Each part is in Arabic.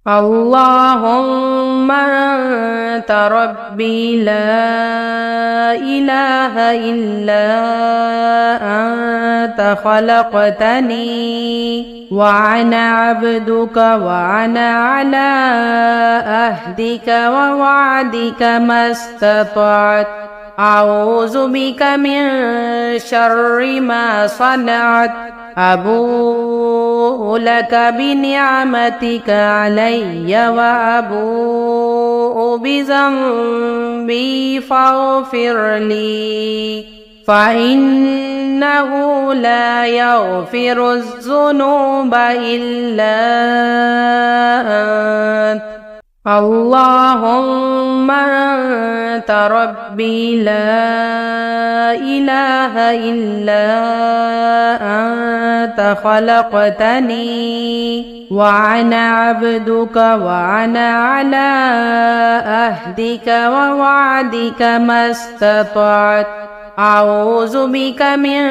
اللهم أنت ربي لا إله إلا أنت خلقتني وأنا عبدك وأنا على عهدك ووعدك ما استطعت أعوذ بك من شر ما صنعت أبوء لك بنعمتك علي وأبوء بذنبي فاغفر لي فإنه لا يغفر الذنوب إلا أنت اللهم أنت ربي لا إله إلا أنت خلقتني وأنا عبدك وأنا على عهدك ووعدك ما استطعت أعوذ بك من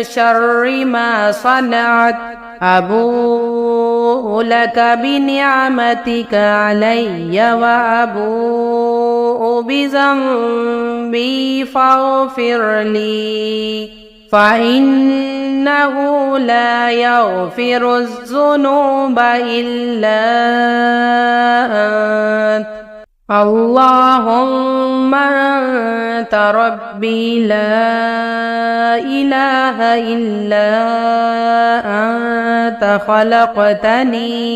شر ما صنعت أبوء لك بنعمتك علي وأبوء بذنبي فاغفر لي فإنه لا يغفر الذنوب إلا أنت اللهم أنت ربي لا إله إلا أنت خلقتني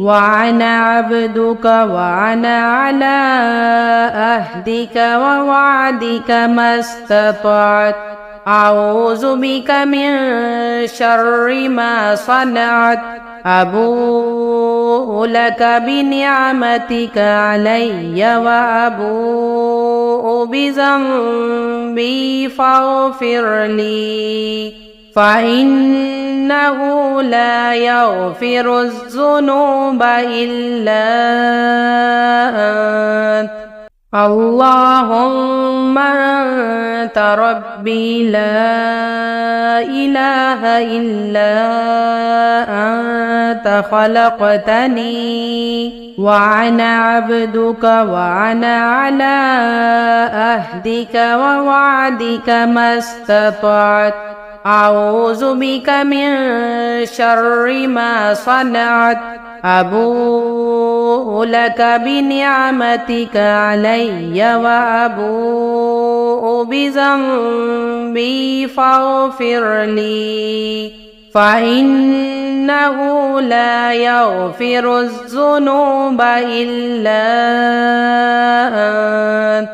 وأنا عبدك وأنا على عهدك ووعدك ما استطعت أعوذ بك من شر ما صنعت أبوء لك بنعمتك علي وأبوء بذنبي فاغفر لي فإنه لا يغفر الذنوب إلا أنت اللهم أنت ربي لا إله إلا أنت خلقتني وأنا عبدك وأنا على عهدك ووعدك ما استطعت أعوذ بك من شر ما صنعت أبوء لك بنعمتك علي وأبوء بذنبي فاغفر لي فإنه لا يغفر الذنوب إلا أنت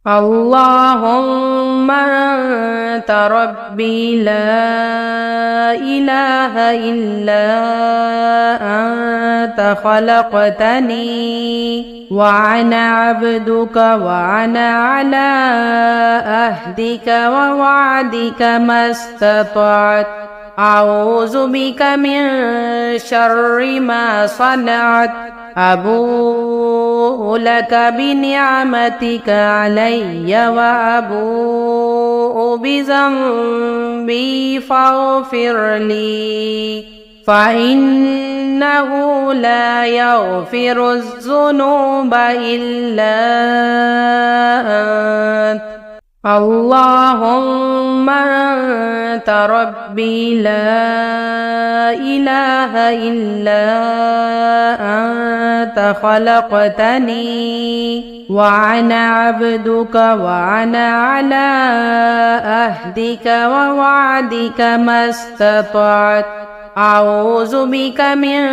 اللهم أنت ربي لا إله إلا أنت خلقتني وأنا عبدك وأنا على عهدك ووعدك ما استطعت أعوذ بك من شر ما صنعت أبوء لك بنعمتك علي وأبوء بذنبي فاغفر لي فإنه لا يغفر الذنوب إلا أنت اللهم أنت ربي لا إله إلا أنت خلقتني وأنا عبدك وأنا على عهدك ووعدك ما استطعت أعوذ بك من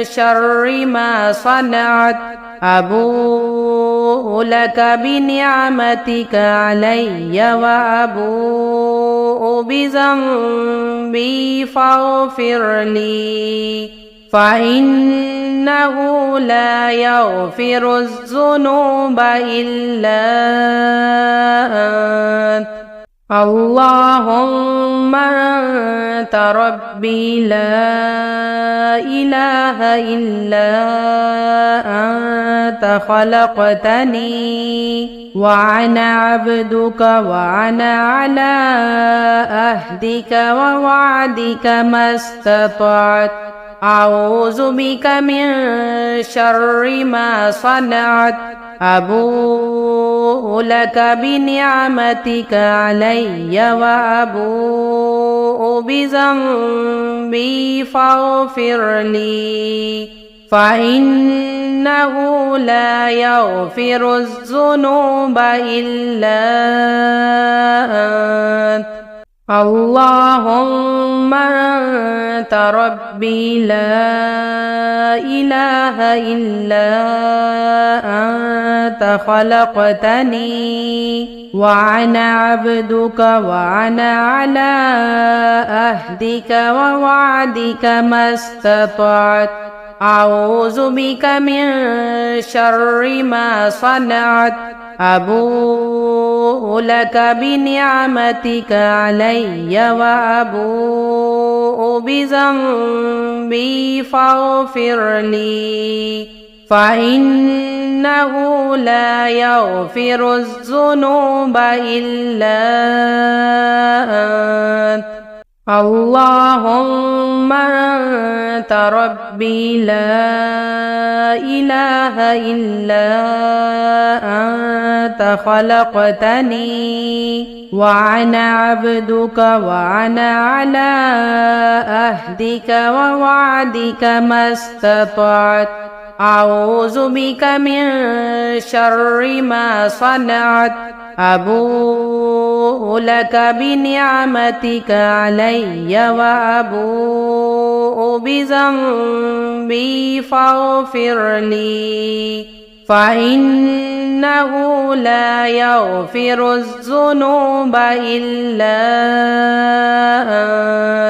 شر ما صنعت أبوء لك بنعمتك علي وأبوء بذنبي فاغفر لي فإنه لا يغفر الذنوب إلا أنت اللهم أنت ربي لا إله إلا أنت خلقتني وأنا عبدك وأنا على عهدك ووعدك ما استطعت أعوذ بك من شر ما صنعت أبوء لك بنعمتك علي وأبوء بذنبي فاغفر لي فإنه لا يغفر الذنوب إلا أنت اللهم أنت ربي لا إله إلا أنت خلقتني وأنا عبدك وأنا على عهدك ووعدك ما استطعت أعوذ بك من شر ما صنعت أبوء لك بنعمتك علي وأبوء بذنبي فاغفر لي فإنه لا يغفر الذنوب إلا أنت اللهم أنت ربي لا إله إلا أنت خلقتني وأنا عبدك وأنا على عهدك ووعدك ما استطعت أعوذ بك من شر ما صنعت أبوء لك بنعمتك علي وأبوء بذنبي فاغفر لي فإنه لا يغفر الذنوب إلا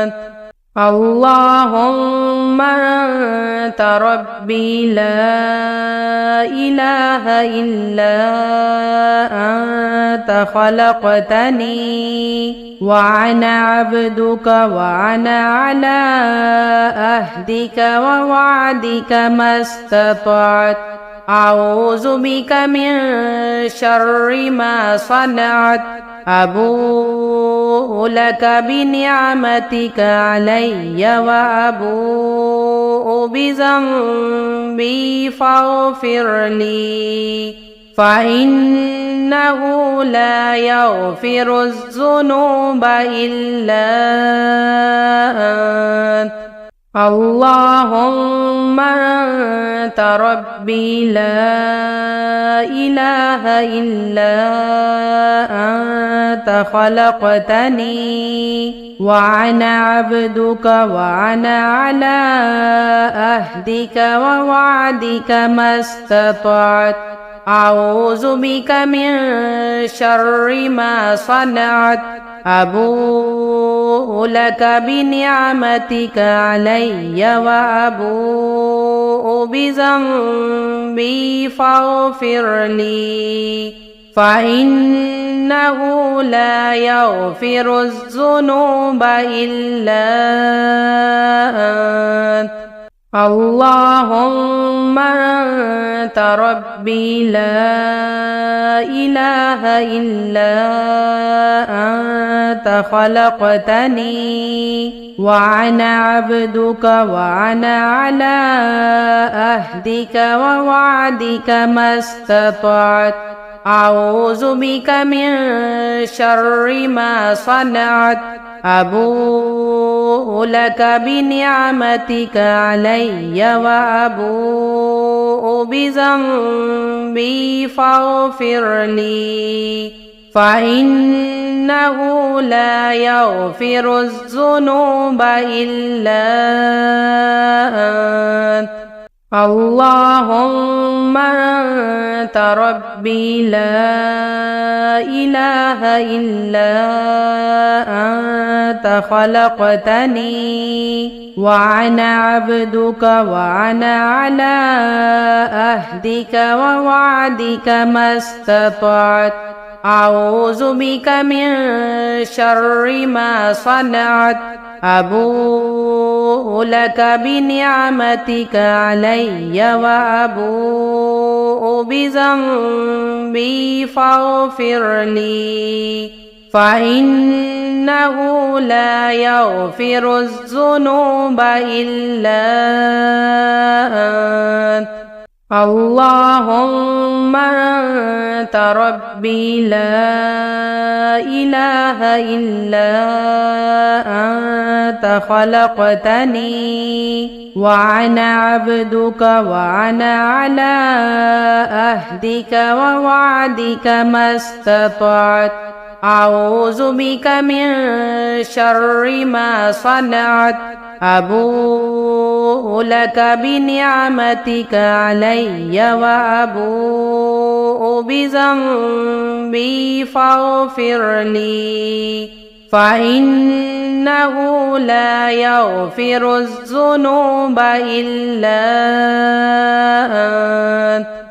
أنت اللهم أنت ربي لا إله إلا أنت خلقتني وأنا عبدك وأنا على عهدك ووعدك ما استطعت أعوذ بك من شر ما صنعت أبوء لك بنعمتك علي وأبوء بذنبي فاغفر لي فإنه لا يغفر الذنوب إلا أنت اللهم أنت ربي لا إله إلا أنت خلقتني وأنا عبدك وأنا على عهدك ووعدك ما استطعت أعوذ بك من شر ما صنعت أبوء لك بنعمتك علي وأبوء بذنبي فاغفر لي فإنه لا يغفر الذنوب إلا أنت اللهم أنت ربي لا إله إلا أنت خلقتني وأنا عبدك وأنا على عهدك ووعدك ما استطعت أعوذ بك من شر ما صنعت أبوء لك بنعمتك علي وأبوء بذنبي فاغفر لي فإنه لا يغفر الذنوب إلا أنت اللهم أنت ربي لا إله إلا أنت خلقتني وأنا عبدك وأنا على عهدك ووعدك ما استطعت أعوذ بك من شر ما صنعت أبوء لك بنعمتك علي وأبوء بذنبي فاغفر لي فإنه لا يغفر الذنوب إلا أنت. اللهم أنت ربي لا إله إلا أنت خلقتني وأنا عبدك وأنا على عهدك ووعدك ما استطعت. أعوذ بك من شر ما صنعت. أبوء لك بنعمتك علي وأبوء بذنبي فاغفر لي. فإنه لا يغفر الذنوب إلا أنت.